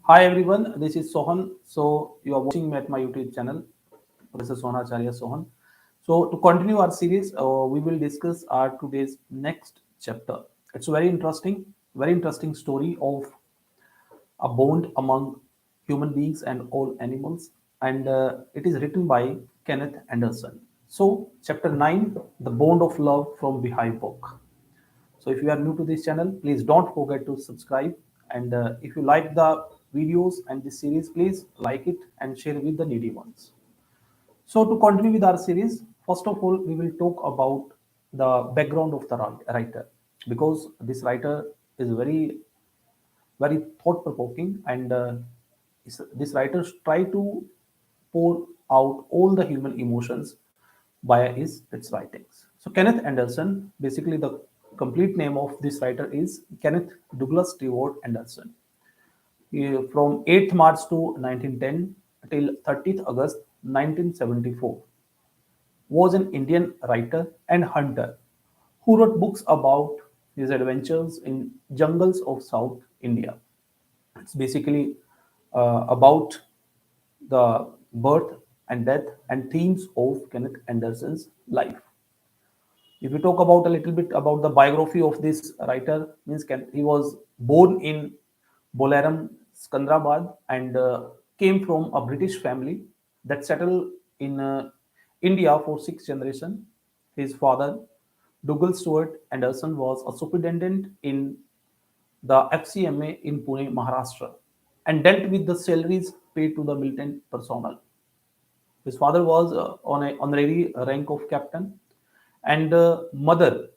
Hi everyone, this is Sohan. So you are watching me at my YouTube channel. This is Sonacharya Sohan. So to continue our series, we will discuss our today's next chapter. It's a very interesting story of a bond among human beings and all animals, and it is written by Kenneth Anderson. So chapter 9, the bond of love from Beehive book. So if you are new to this channel, please don't forget to subscribe. And if you like the videos and this series, please like it and share with the needy ones. So to continue with our series, first of all, we will talk about the background of the writer, because this writer is very thought provoking, and this writer try to pour out all the human emotions via its writings. So Kenneth Anderson, basically the complete name of this writer is Kenneth Douglas Stewart Anderson. From 8th March to 1910 till 30th August 1974, was an Indian writer and hunter who wrote books about his adventures in jungles of South India. It's basically about the birth and death and themes of Kenneth Anderson's life. If we talk about a little bit about the biography of this writer, means he was born in Bolaram, Skandrabad, and came from a British family that settled in India for six generations. His father, Dougal Stewart Anderson, was a superintendent in the FCMA in Pune, Maharashtra, and dealt with the salaries paid to the militant personnel. His father was on a honorary rank of captain, and mother,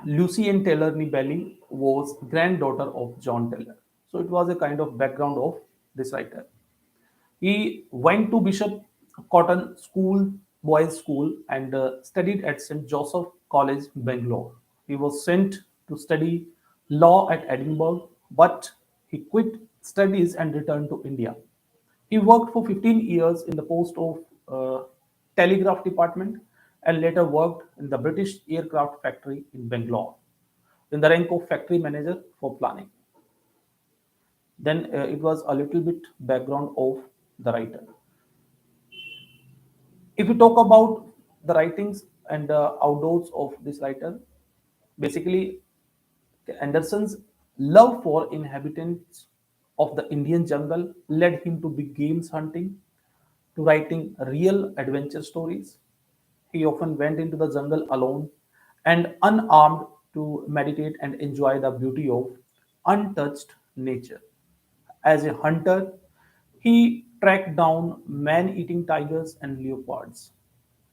Lucy Ann Taylor Nibelli, was granddaughter of John Taylor. So it was a kind of background of this writer. He went to Bishop Cotton School, boys' school, and studied at St. Joseph College, Bangalore. He was sent to study law at Edinburgh, but he quit studies and returned to India. He worked for 15 years in the post of telegraph department, and later worked in the British aircraft factory in Bangalore in the rank of factory manager for planning. Then it was a little bit background of the writer. If we talk about the writings and outdoors of this writer, basically Anderson's love for inhabitants of the Indian jungle led him to big games hunting, to writing real adventure stories. He often went into the jungle alone and unarmed to meditate and enjoy the beauty of untouched nature. As a hunter, he tracked down man-eating tigers and leopards.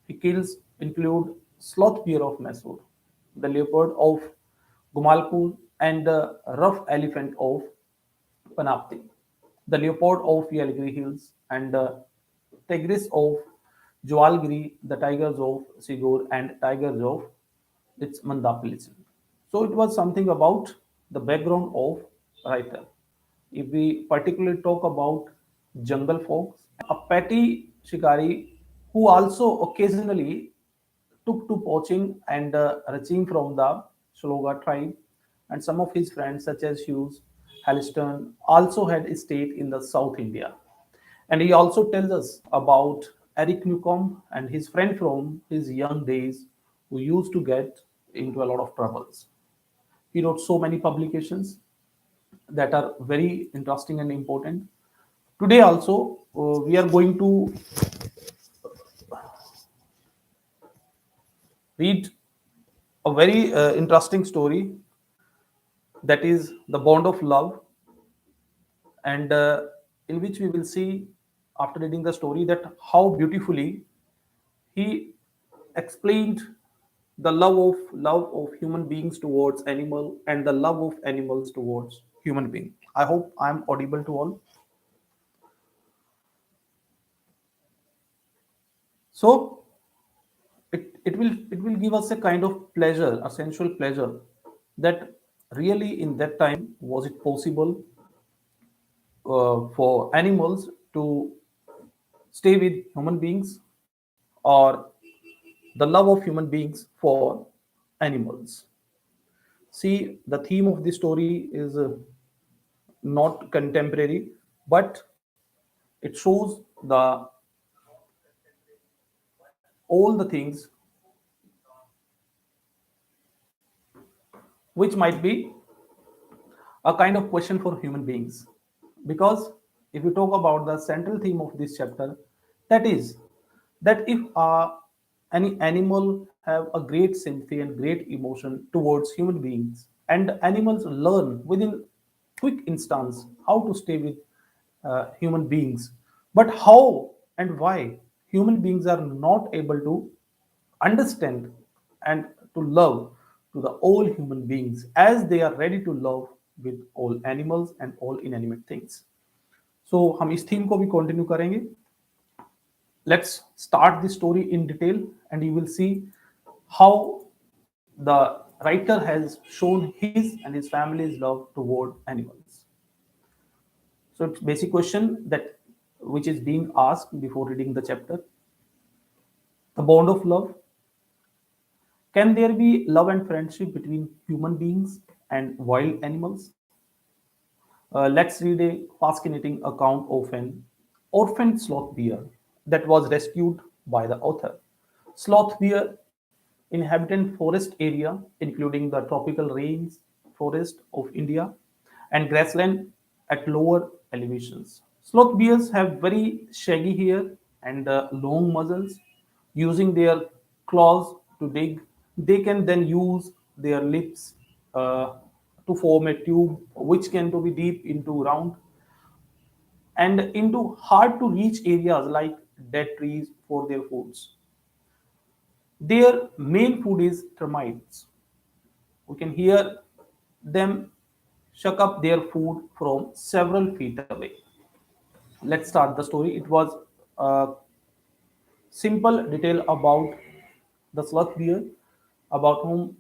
He kills include sloth bear of Mysore, the leopard of Gumalpur, and the rough elephant of Panapti, the leopard of Yelgiri Hills, and the tigris of Jawalgiri, the tigers of Sigur, and tigers of its Mandapilisi. So it was something about the background of writer. If we particularly talk about jungle folks, a petty shikari who also occasionally took to poaching and reaching from the Shloga tribe, and some of his friends such as Hughes, Halston also had a estate in the South India. And he also tells us about Eric Newcomb and his friend from his young days who used to get into a lot of troubles. He wrote so many publications that are very interesting and important. Today also, we are going to read a very interesting story, that is the bond of love, and in which we will see, after reading the story, that how beautifully he explained the love of human beings towards animal, and the love of animals towards human being. I hope I am audible to all. So it will give us a kind of pleasure, a sensual pleasure, that really in that time was it possible for animals to stay with human beings, or the love of human beings for animals. See, the theme of the story is not contemporary, but it shows the all the things which might be a kind of question for human beings. Because if you talk about the central theme of this chapter, that is that if any animal have a great sympathy and great emotion towards human beings, and animals learn within quick instance how to stay with human beings, but how and why human beings are not able to understand and to love to the all human beings as they are ready to love with all animals and all inanimate things. So हम इस theme को भी continue करेंगे. Let's start the story in detail and you will see how the writer has shown his and his family's love toward animals. So it's basic question that which is being asked before reading the chapter. The bond of love. Can there be love and friendship between human beings and wild animals? Let's read a fascinating account of an orphaned sloth bear that was rescued by the author. Sloth bear inhabit forest area, including the tropical rains forest of India and grassland at lower elevations. Sloth bears have very shaggy hair and long muzzles. Using their claws to dig, they can then use their lips to form a tube which can to be deep into round and into hard to reach areas like dead trees for their foods. Their main food is termites. We can hear them shuck up their food from several feet away. Let's start the story. It was a simple detail about the sloth bear, about whom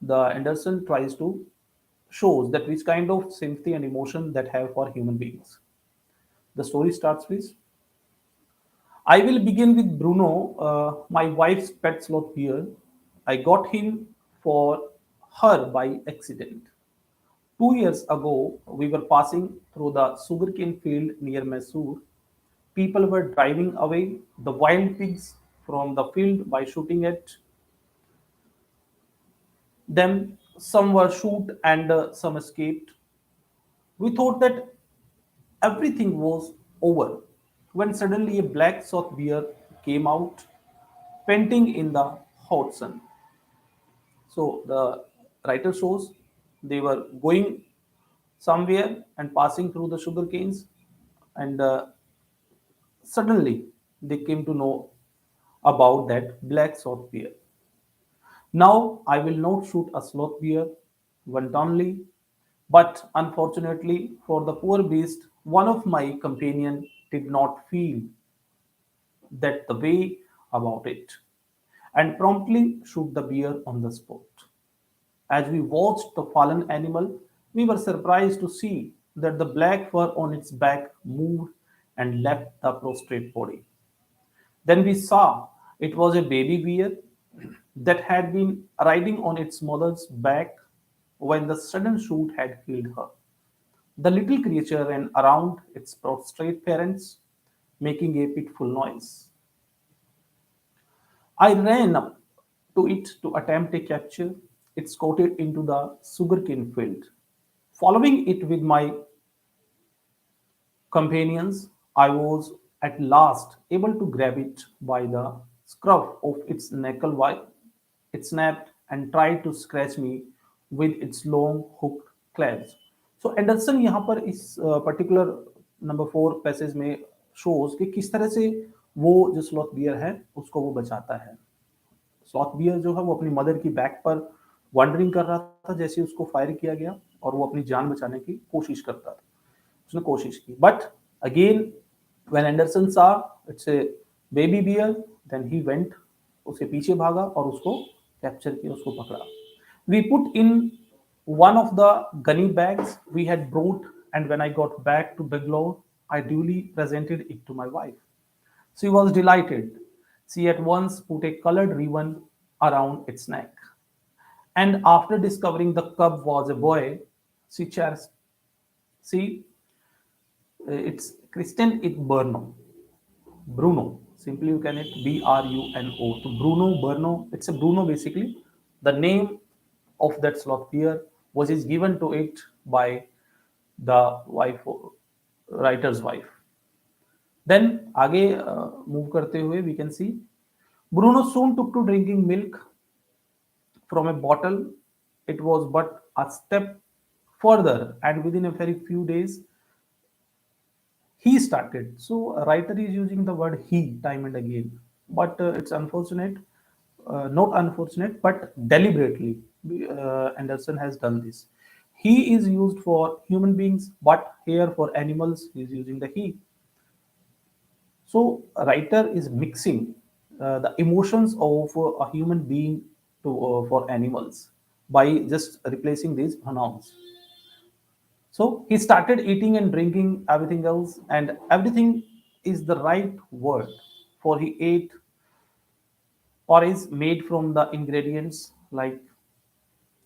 the Anderson tries to shows that which kind of sympathy and emotion that have for human beings. The story starts with I will begin with Bruno, my wife's pet sloth bear. I got him for her by accident. 2 years ago, we were passing through the sugarcane field near Mysore. People were driving away the wild pigs from the field by shooting at them. Some were shot and some escaped. We thought that everything was over when suddenly a black sloth bear came out, panting in the hot sun. So the writer shows they were going somewhere and passing through the sugar canes, and suddenly they came to know about that black sloth bear. Now I will not shoot a sloth bear, one only, but unfortunately for the poor beast, one of my companion did not feel that the way about it, and promptly shoot the bear on the spot. As we watched the fallen animal, we were surprised to see that the black fur on its back moved and left the prostrate body. Then we saw it was a baby bear that had been riding on its mother's back when the sudden shoot had killed her. The little creature ran around its prostrate parents, making a pitiful noise. I ran up to it to attempt a capture. It scouted into the sugarcane field. Following it with my companions, I was at last able to grab it by the scruff of its knuckle while it snapped and tried to scratch me with its long hooked claws. So Anderson यहाँ पर इस particular number 4 passage में shows कि किस तरह से वो जो स्लॉथ बियर है उसको वो बचाता है. स्लॉथ बियर जो है वो अपनी मदर की बैक पर वंडरिंग कर रहा था जैसे उसको फायर किया गया और वो अपनी जान बचाने की कोशिश करता था. उसने कोशिश की but again when Anderson saw it's a baby bear then he went, उसके पीछे भागा और उसको कैप्चर किया, उसको पकड़ा. We put in one of the gunny bags we had brought, and when I got back to Bangalore, I duly presented it to my wife. She was delighted. She at once put a colored ribbon around its neck. And after discovering the cub was a boy, she cherished. She It's Christian it Bruno. Simply you can it Bruno. So Bruno, it's a Bruno basically. The name of that sloth bear was is given to it by the wife, writer's wife. Then आगे move करते हुए we can see Bruno soon took to drinking milk from a bottle. It was but a step further, and within a very few days he started. So a writer is using the word he time and again, but it's unfortunate, not unfortunate, but deliberately. Anderson has done this. He is used for human beings, but here for animals he is using the he. So a writer is mixing the emotions of a human being to for animals by just replacing these pronouns. So he started eating and drinking everything else, and everything is the right word, for he ate or is made from the ingredients like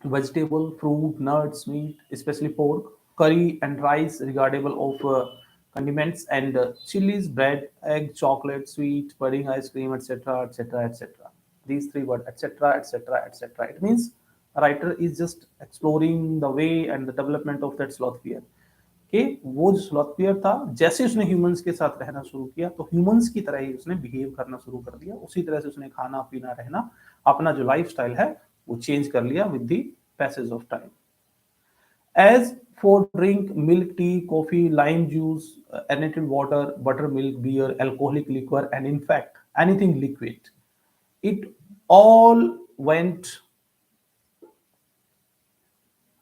vegetable, fruit, nuts, meat, especially pork, curry and rice, regardable of condiments and chilies, bread, egg, chocolate, sweet, pudding, ice cream, etc., etc., etc. These three words, etc., etc., etc. It means a writer is just exploring the way and the development of that sloth bear. कि वो जो sloth पियर था जैसे उसने humans के साथ रहना शुरू किया तो ह्यूमंस की तरह ही उसने बिहेव करना शुरू कर दिया उसी तरह से उसने खाना पीना रहना अपना जो लाइफ स्टाइल है वो चेंज कर लिया with the passage of time as for drink milk tea coffee lime juice anneted water buttermilk beer alcoholic liquor and in fact anything liquid it all went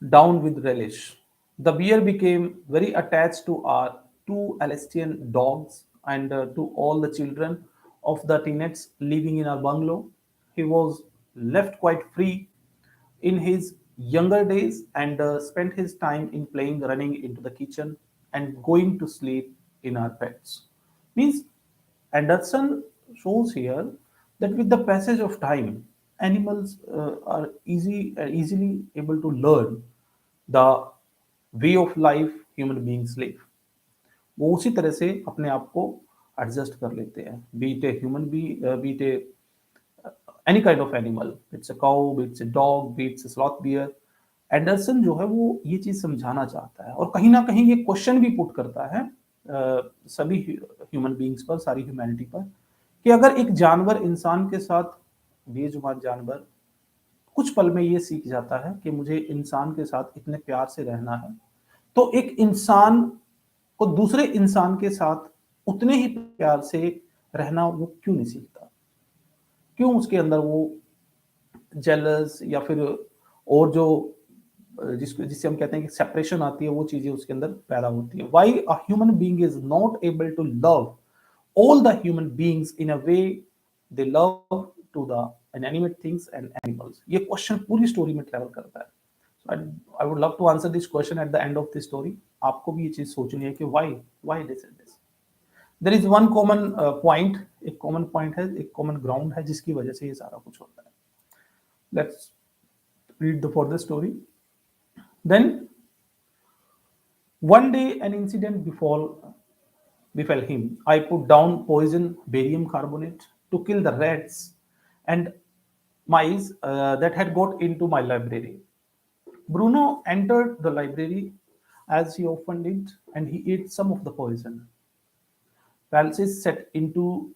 down with relish. The bear became very attached to our two Alestian dogs and to all the children of the tenants living in our bungalow. He was left quite free in his younger days and spent his time in playing, running into the kitchen, and going to sleep in our pets. Means Anderson shows here that with the passage of time, animals are easily able to learn the way of life human beings live. वो उसी तरह से अपने आप को adjust कर लेते हैं be it a human be it a any kind of animal it's a cow beats a dog beats a sloth bear Anderson जो है वो ये चीज समझाना चाहता है और कहीं ना कहीं ये क्वेश्चन भी पुट करता है सभी ह्यूमन बींग्स पर सारी ह्यूमैनिटी पर कि अगर एक जानवर इंसान के साथ बेजुबान जानवर कुछ पल में ये सीख जाता है कि मुझे इंसान के साथ इतने प्यार से रहना है तो एक इंसान को दूसरे इंसान के साथ उतने ही प्यार से रहना वो क्यों नहीं सीखता क्यों उसके अंदर वो जेलस या फिर और जो जिससे हम कहते हैं कि सेपरेशन आती है वो चीजें उसके अंदर पैदा होती है why a human being is not able to love all the human beings in a way they love to the inanimate things and animals ये क्वेश्चन पूरी स्टोरी में ट्रैवल करता है so I would love to answer this question at the end of this story आपको भी ये चीज सोचनी है कि why this there is one common point एक common point है एक common ground है जिसकी वजह से ये सारा कुछ होता है let's read the further story then one day an incident befell him. I put down poison barium carbonate to kill the rats and mice that had got into my library. Bruno entered the library as he often did, and he ate some of the poison. Paralysis set into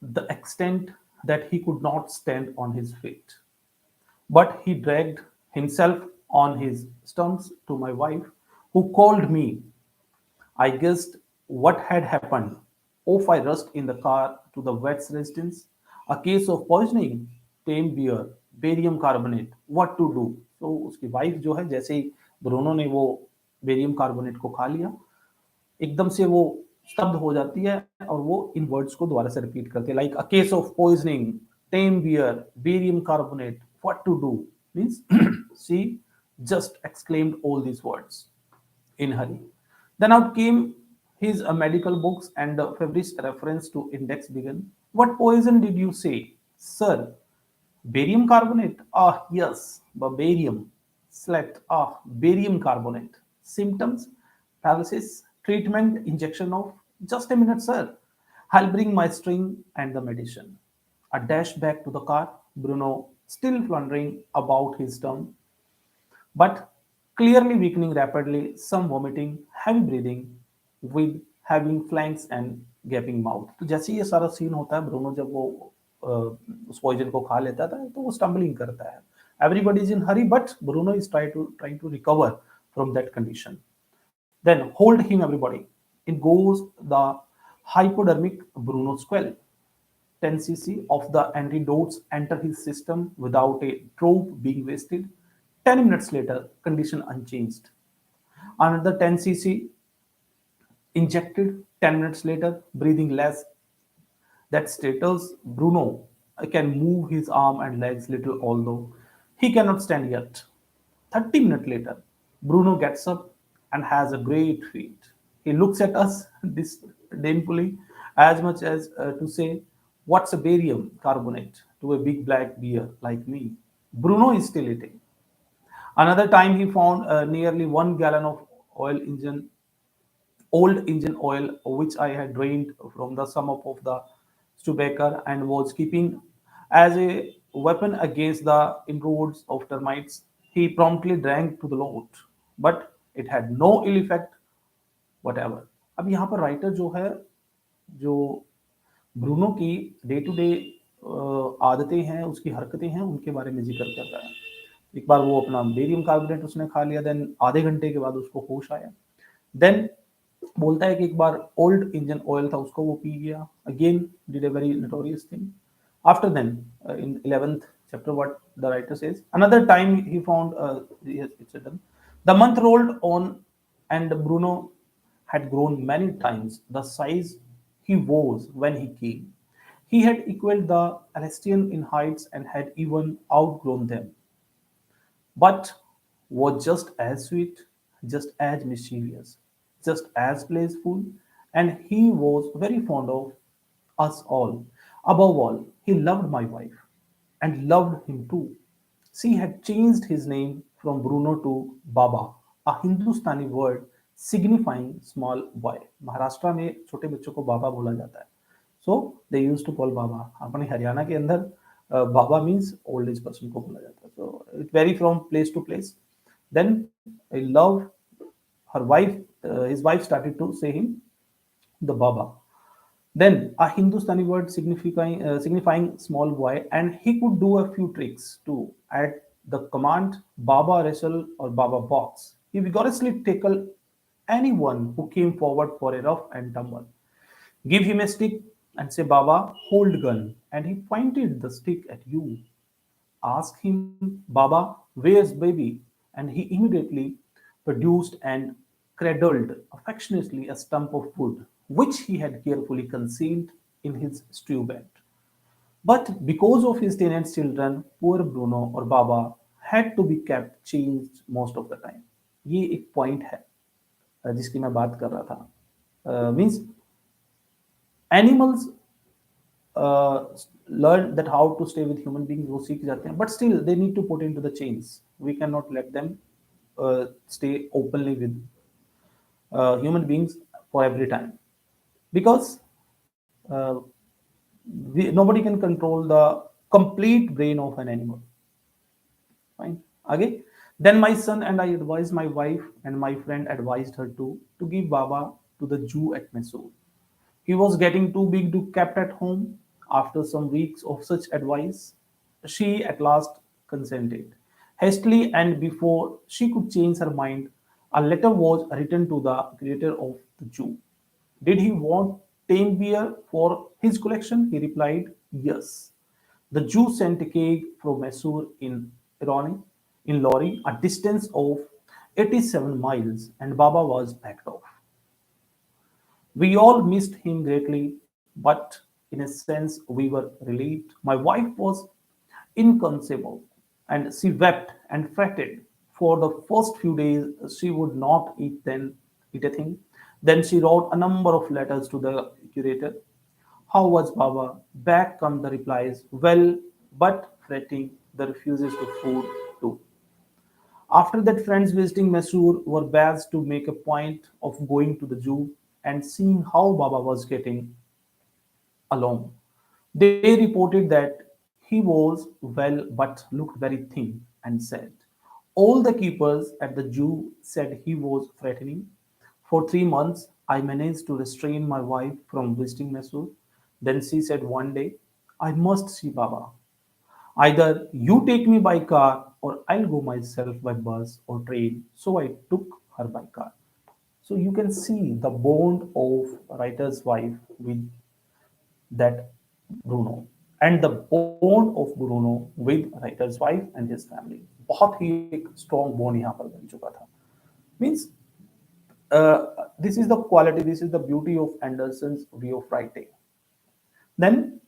the extent that he could not stand on his feet. But he dragged himself on his stumps to my wife, who called me. I guessed what had happened. Off I rushed in the car to the vet's residence. A case of poisoning, tame beer, barium carbonate. What to do? So उसकी wife जो है जैसे ही Bruno ने वो barium carbonate को खा लिया एकदम से वो स्तब्ध हो जाती है और वो इन वर्ड्स को दोबारा से रिपीट करती है like a case of poisoning tame bear barium carbonate what to do means she just exclaimed all these words in hurry. Then out came his medical books and Fabrice reference to index began. What poison did you say, sir? Barium carbonate? Ah, yes, barium. Select, ah, barium carbonate. Symptoms, paralysis, Treatment injection of just a minute, sir. I'll bring my string and the medicine. A dash back to the car, Bruno still wondering about his turn, but clearly weakening rapidly, some vomiting, heavy breathing, with having flanks and gaping mouth. तो जैसे ये सारा scene होता है, Bruno जब वो उस poison को खा लेता था तो वो स्टम्बलिंग करता है. Everybody is in hurry, but Bruno is trying to recover from that condition. Then hold him, everybody. In goes the hypodermic Bruno squell. 10 cc of the antidotes enter his system without a drop being wasted. 10 minutes later, condition unchanged. Another 10 cc injected. 10 minutes later, breathing less. That status Bruno can move his arm and legs little, although he cannot stand yet. 30 minutes later, Bruno gets up and has a great feat. He looks at us disdainfully, as much as to say, "What's a barium carbonate to a big black bear like me?" Bruno is still eating. Another time, he found nearly 1 gallon of oil engine old engine oil, which I had drained from the sum up of the Stubaker and was keeping as a weapon against the inroads of termites. He promptly drank to the lot, but it had no ill effect whatever. अब यहाँ पर writer जो है, जो Bruno की day to day आदतें हैं, उसकी हरकतें हैं, उनके बारे में जिक्र कर रहा है. एक बार वो अपना बेरियम कार्बोनेट उसने खा लिया, देन आधे घंटे के बाद उसको होश आया. देन बोलता है कि एक बार ओल्ड इंजन ऑयल था, उसको वो पी गया. Again did a very notorious thing. After then in 11th chapter, what the writer says, another time he found it's done. The month rolled on and Bruno had grown many times the size he was when he came. He had equaled the Alestian in heights and had even outgrown them, but was just as sweet, just as mischievous, just as playful, and he was very fond of us all. Above all, he loved my wife and loved him too. She had changed his name from Bruno to Baba, a Hindustani word signifying small boy. Maharashtra में छोटे बच्चों को बाबा बोला जाता है. So they used to call बाबा. अपने हरियाणा के अंदर बाबा means old age person को बोला जाता है. So it vary from place to place. Then I love her wife. His wife started to say him the Baba. Then a Hindustani word signifying small boy, and he could do a few tricks too. At the command Baba wrestle or Baba box, he vigorously tackle anyone who came forward for a rough and tumble. Give him a stick and say, "Baba, hold gun," and he pointed the stick at you. Ask him, "Baba, where's baby?" And he immediately produced and cradled affectionately a stump of wood, which he had carefully concealed in his stew bed. But because of his tenants' children, poor Bruno or Baba had to be kept changed most of the time. ये एक point है जिसकी मैं बात कर रहा था. Means animals learn that how to stay with human beings, वो सीख जाते हैं, but still they need to put into the chains. We cannot let them stay openly with human beings for every time, because nobody can control the complete brain of an animal. Fine. Okay. Then my son and I advised my wife, and my friend advised her to give Baba to the Jew at Mysore. He was getting too big to kept at home. After some weeks of such advice, she at last consented. Hastily, and before she could change her mind, a letter was written to the creator of the Jew. Did he want tame beer for his collection? He replied, yes. The Jew sent a cake from Mysore in lorry, a distance of 87 miles, and Baba was packed off. We all missed him greatly, but in a sense, we were relieved. My wife was inconsolable, and she wept and fretted. For the first few days, she would not eat a thing. Then she wrote a number of letters to the curator. How was Baba? Back come the replies. Well, but fretting, the refuses to food too. After that, friends visiting Mysore were badged to make a point of going to the zoo and seeing how Baba was getting along. They reported that he was well but looked very thin and sad. All the keepers at the zoo said he was threatening. For 3 months, I managed to restrain my wife from visiting Mysore. Then she said one day, I must see Baba. Either you take me by car or I'll go myself by bus or train. So I took her by car. So you can see the bond of writer's wife with that Bruno and the bond of Bruno with writer's wife and his family. बहुत ही एक strong bond यहाँ पर बन चुका था. Means this is the quality, this is the beauty of Anderson's way of writing. Then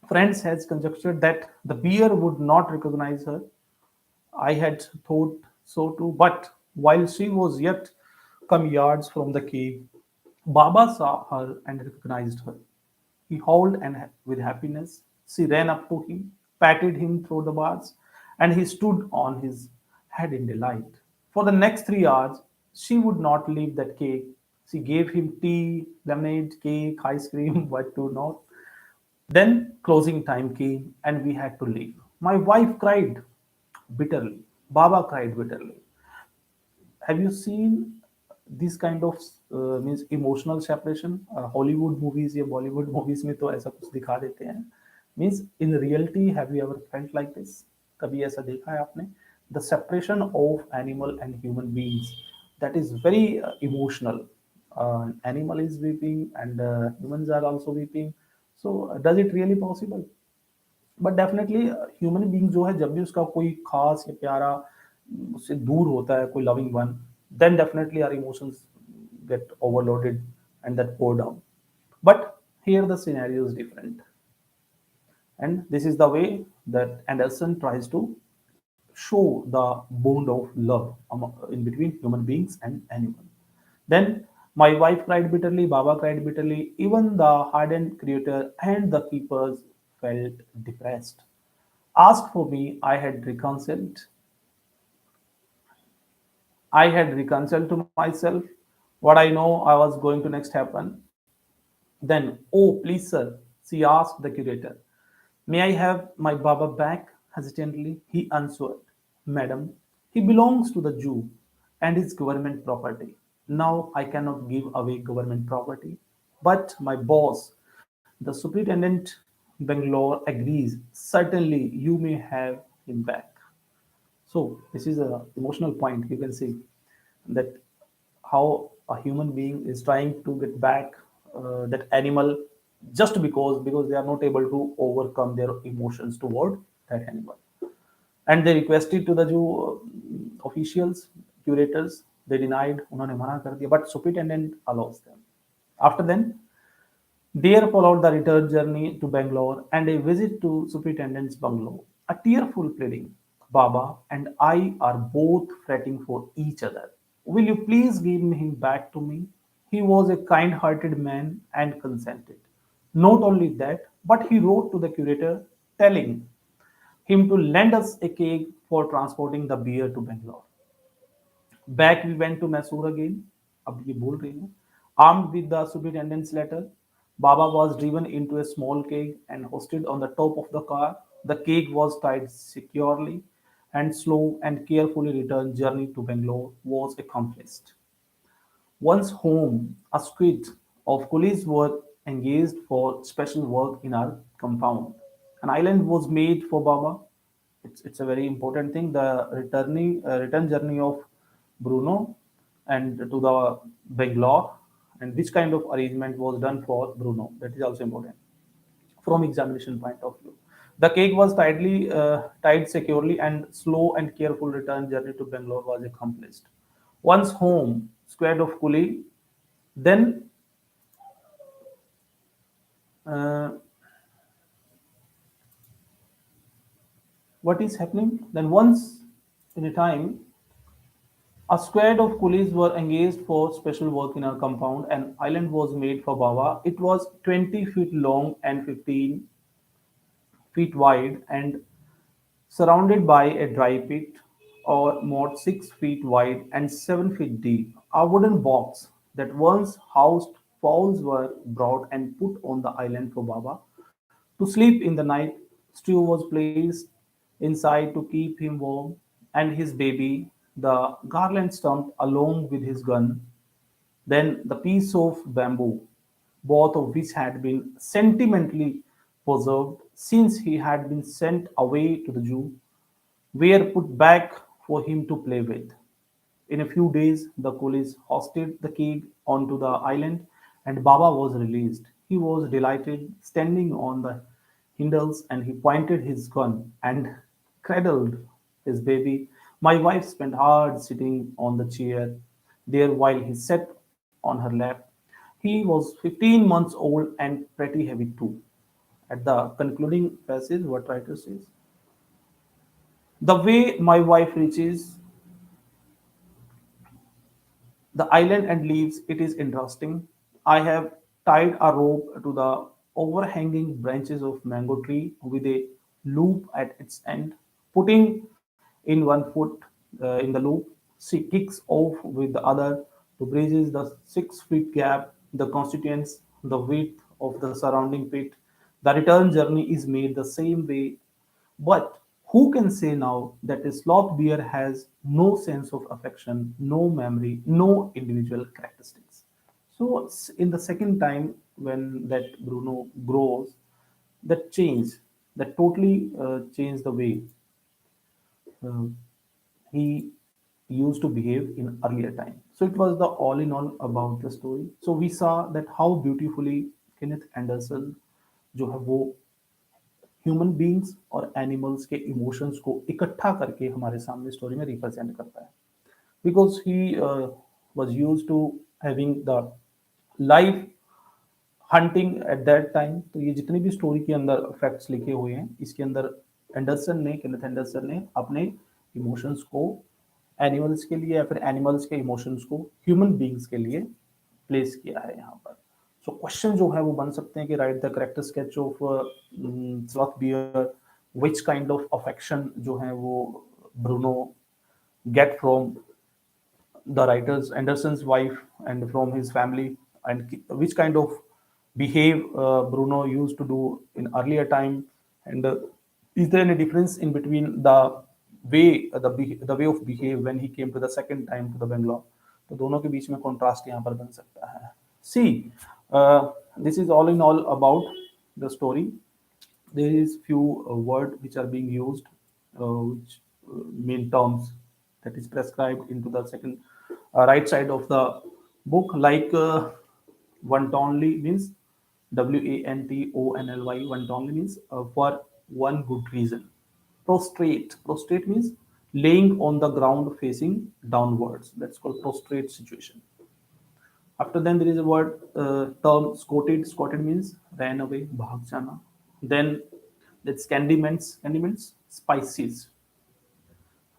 friends has conjectured that the bear would not recognize her. I had thought so too, but while she was yet come yards from the cave, Baba saw her and recognized her. He howled and with happiness. She ran up to him, patted him through the bars, and he stood on his head in delight. For the next 3 hours, she would not leave that cave. She gave him tea, lemonade, cake, ice cream, what to not. Then closing time came and we had to leave. My wife cried bitterly. Baba cried bitterly. Have you seen this kind of means emotional separation? Hollywood movies या Bollywood movies में तो ऐसा कुछ दिखा देते हैं. Means in reality, have you ever felt like this? कभी ऐसा देखा है आपने? The separation of animal and human beings, that is very emotional. Animal is weeping and humans are also weeping. So does it really possible? But definitely human being जो है जब भी उसका कोई खास या प्यारा उससे दूर होता है कोई loving one then definitely our emotions get overloaded and that pour down. But here the scenario is different, and this is the way that Anderson tries to show the bond of love in between human beings and animal. Then my wife cried bitterly, Baba cried bitterly, even the hardened creator and the keepers felt depressed. Asked for me, I had reconciled to myself what I know I was going to next happen. Then, oh, please, sir, she asked the curator, may I have my Baba back? Hesitantly, he answered, Madam, he belongs to the Jew and is government property. Now I cannot give away government property. But my boss, the superintendent Bangalore, agrees. Certainly, you may have him back. So this is a emotional point. You can see that how a human being is trying to get back that animal just because they are not able to overcome their emotions toward that animal, and they requested to the Jew officials, curators. They denied. उन्होंने मना कर दिया. But superintendent allows them. After then, there followed the return journey to Bangalore and a visit to Superintendent's bungalow. A tearful pleading. Baba and I are both fretting for each other. Will you please give him back to me? He was a kind hearted man and consented. Not only that, but he wrote to the curator telling him to lend us a cake for transporting the beer to Bangalore. Back we went to Mysore again. अब ये बोल रही हूँ. Armed with the superintendent's letter, Baba was driven into a small keg and hoisted on the top of the car. The keg was tied securely, and slow and carefully returned journey to Bangalore was accomplished. Once home, a squad of coolies were engaged for special work in our compound. An island was made for Baba. It's a very important thing. The return journey of Bruno and to the Bangalore, and which kind of arrangement was done for Bruno. That is also important from examination point of view. The cake was tied securely, and slow and careful return journey to Bangalore was accomplished. Once home, squad of coolie, then uh, what is happening? Then once in a time, a squad of coolies were engaged for special work in our compound. An island was made for Baba. It was 20 feet long and 15 feet wide and surrounded by a dry pit. or more 6 feet wide and 7 feet deep. A wooden box that once housed fowls were brought and put on the island for Baba to sleep in the night. Stew was placed inside to keep him warm, and his baby, the garland stump, along with his gun, then the piece of bamboo, both of which had been sentimentally preserved since he had been sent away to the zoo, were put back for him to play with. In a few days, the coolies hoisted the keg onto the island and Baba was released. He was delighted, standing on the hindles, and he pointed his gun and cradled his baby. My wife spent hours sitting on the chair there while he sat on her lap. He was 15 months old and pretty heavy too. At the concluding passage, what writer says, the way my wife reaches the island and leaves, it is interesting. I have tied a rope to the overhanging branches of mango tree with a loop at its end. Putting in one foot in the loop, she kicks off with the other to bridges the 6 feet gap, the constituents, the width of the surrounding pit. The return journey is made the same way, but who can say now that a sloth bear has no sense of affection, no memory, no individual characteristics? So, in the second time, when that Bruno grows, that change, that totally changed the way uh, he used to behave in earlier time. So it was the all in all about the story. So we saw that how beautifully Kenneth Anderson जो है वो human beings और animals के emotions को इकट्ठा करके हमारे सामने स्टोरी में रिप्रेजेंट करता है because he was use to having the life hunting at that time तो ये जितने भी स्टोरी के अंदर फैक्ट्स लिखे हुए हैं इसके अंदर केनेथ एंडरसन ने अपने इमोशंस को एनिमल्स के लिए या फिर एनिमल्स के इमोशंस को ह्यूमन बींग्स के लिए प्लेस किया है यहाँ पर सो क्वेश्चन जो है वो बन सकते हैं कि right the character sketch of sloth bear which kind of affection जो है वो Bruno get from the writer's Anderson's wife and from his family, and which kind of behave Bruno used to do in earlier time, and is there any difference in between the way the way of behave when he came to the second time to the Bangalore? तो दोनों के बीच में contrast यहाँ पर बन सकता है. See, this is all in all about the story. There is few words which are being used, which mean terms that is prescribed into the second right side of the book, like wantonly means Wantonly, wantonly means for one good reason. Prostrate means laying on the ground facing downwards. That's called prostrate situation. After then there is a word term scoted. Scoted means ran away, bhag jana. Then that's candy means spices.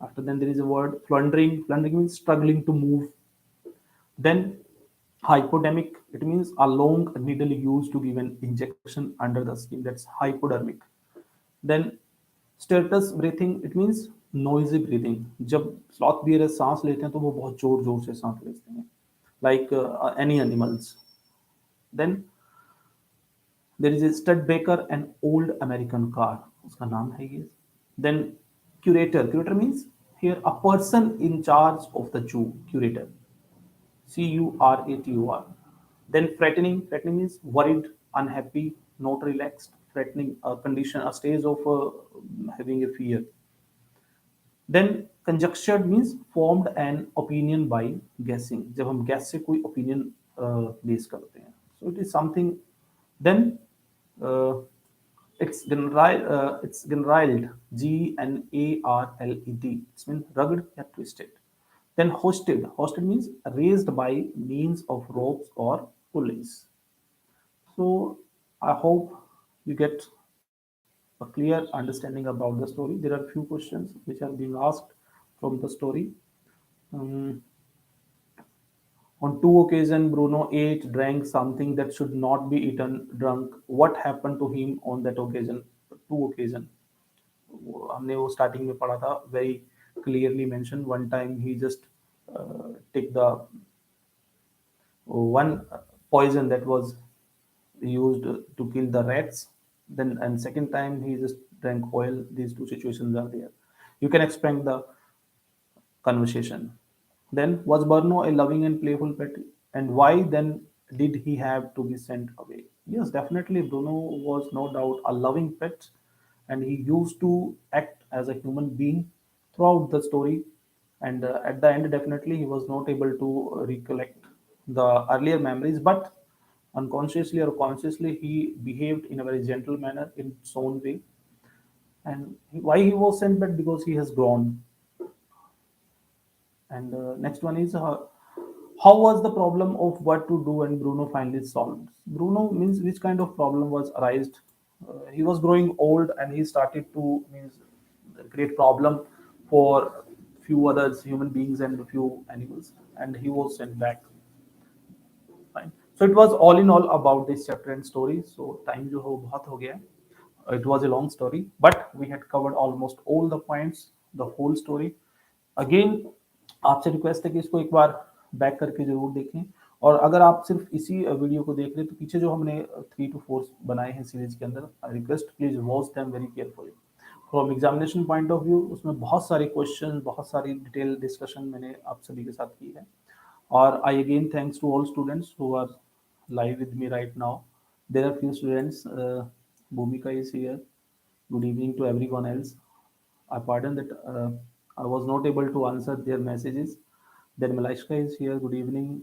After then there is a word flundering. Flundering means struggling to move. Then hypodermic, it means a long needle used to give an injection under the skin. That's hypodermic. Then status breathing, it means noisy breathing. जब sloth bear सांस लेते हैं तो वो बहुत जोर जोर से सांस लेते हैं, like any animals. Then there is a Studebaker, an old American car. उसका नाम है ये. Then curator. Curator means here a person in charge of the zoo. Curator. Curator. Then threatening means worried, unhappy, not relaxed. Threatening a condition, a stage of having a fear. Then conjectured means formed an opinion by guessing. जब हम guess से कोई opinion base करते हैं. So it is something. Then uh, it's generaled, Gnarled. It means rugged yet twisted. Then hosted means raised by means of ropes or pulleys. So I hope you get a clear understanding about the story. There are few questions which are being asked from the story. Um, on two occasions, Bruno ate, drank something that should not be eaten, drunk. What happened to him on that occasion? Two occasion. हमने वो starting में पढ़ा था. Very clearly mentioned. One time he just take the one poison that was used to kill the rats, then and second time he just drank oil. These two situations are there. You can expand the conversation. Then, was Bruno a loving and playful pet? And why then did he have to be sent away? Yes, definitely, Bruno was no doubt a loving pet, and he used to act as a human being throughout the story. And at the end, definitely, he was not able to recollect the earlier memories, but unconsciously or consciously, he behaved in a very gentle manner in his own way. And why he was sent back? Because he has grown. And next one is how was the problem of what to do and Bruno finally solved? Bruno means which kind of problem was arised? He was growing old and he started to means create problem for few others human beings and few animals, and he was sent back. Fine. So it was all in all about this chapter and story. So time जो हो बहुत हो गया. It was a long story, but we had covered almost all the points, the whole story. Again, आपसे request है कि इसको एक बार बैक करके जरूर देखें. और अगर आप सिर्फ इसी वीडियो को देख रहे हैं तो पीछे जो हमने 3 to 4 बनाए हैं सीरीज के अंदर, I request please watch them very carefully. From examination point of view उसमें बहुत सारे क्वेश्चन, बहुत सारी डिटेल डिस्कशन मैंने आप सभी के साथ की है. Or I again thanks to all students who are live with me right now. There are few students. Bhumika is here. Good evening to everyone else. I pardon that I was not able to answer their messages. Then Malashka is here. Good evening.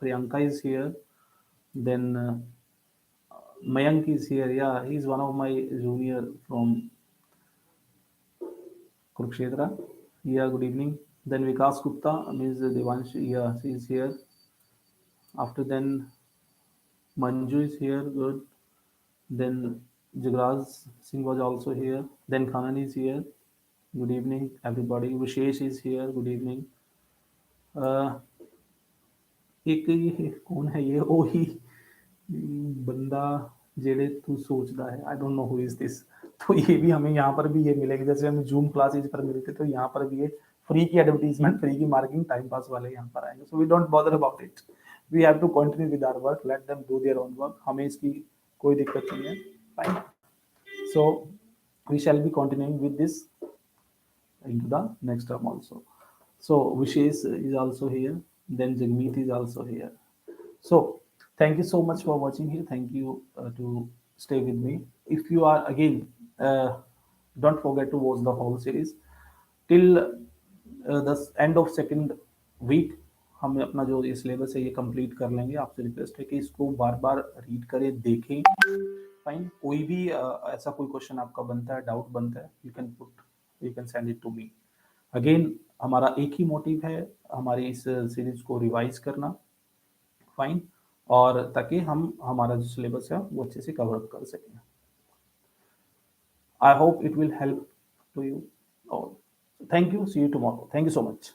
Priyanka is here. Then Mayank is here. Yeah, he's one of my junior from Kurukshetra. Yeah, good evening. Then Vikas Gupta means Devansh. Yeah, she is here. After then, Manju is here. Good. Then Jagraj Singh was also here. Then Khanan is here. Good evening, everybody. Vishesh is here. Good evening. Uh, एक ये कौन है ये ओ ही बंदा जेड़े तू सोचता है I don't know who is this. तो ये भी हमें यहाँ पर भी ये मिलेगा जैसे हमें जूम क्लासेज पर मिलते तो यहाँ पर भी ये फ्री की एडवर्टीजमेंट, फ्री की मार्केटिंग, टाइम पास वाले यहाँ पर आएंगे. So we don't bother about it. We have to continue with our work. Let them do their own work. हमें इसकी कोई दिक्कत नहीं है. Fine. So we shall be continuing with this into the next term also. So Vishesh is also here. Then Jagmeet is also here. So thank you so much for watching here. Thank you to stay with me. If you are again, don't forget to watch the whole series till the end of second week. हम अपना जो ये syllabus है ये complete कर लेंगे. आपसे request है कि इसको बार बार रीड करें, देखें. फाइन. कोई भी ऐसा कोई क्वेश्चन आपका बनता है, डाउट बनता है, you can send it to me. Again हमारा एक ही मोटिव है हमारी इस सीरीज को रिवाइज करना. फाइन. और ताकि हम हमारा जो सिलेबस है वो अच्छे से कवर अप कर सकें. I hope it will help to you all. Thank you. See you tomorrow. Thank you so much.